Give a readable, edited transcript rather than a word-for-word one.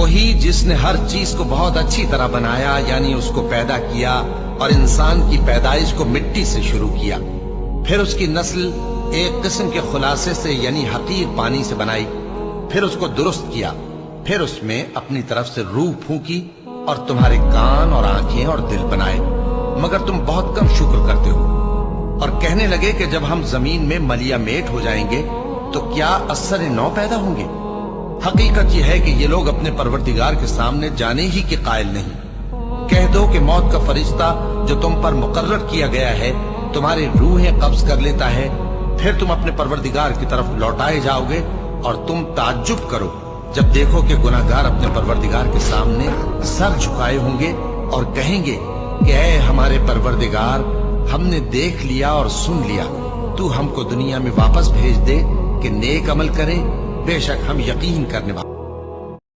वही जिसने हर चीज को बहुत अच्छी तरह बनाया, यानी उसको पैदा किया और इंसान की पैदाइश को मिट्टी से शुरू किया, फिर उसकी नस्ल एक किस्म के खुलासे से यानी हकीर पानी से बनाई, फिर उसको दुरुस्त किया, फिर उसमें अपनी तरफ से रूह फूंकी और तुम्हारे कान और आंखें और दिल बनाए, मगर तुम बहुत कम शुक्र करते हो। और कहने लगे कि जब हम जमीन में मलिया मेट हो जाएंगे तो क्या असर नौ पैदा होंगे। हकीकत यह है कि ये लोग अपने परवरदिगार के सामने जाने ही के कायल नहीं। कह दो कि मौत का फरिश्ता जो तुम पर मुकर्रर किया गया है तुम्हारी रूहें कब्ज कर लेता है, फिर तुम अपने परवरदिगार की तरफ लौटाए जाओगे और तुम ताज्जुब करो जब देखो कि गुनाहगार अपने परवरदिगार के सामने सर झुकाए होंगे और कहेंगे कि ऐ हमारे परवरदिगार, हमने देख लिया और सुन लिया, तू हमको दुनिया में वापस भेज दे कि नेक अमल करें, बेशक हम यकीन करने वाले।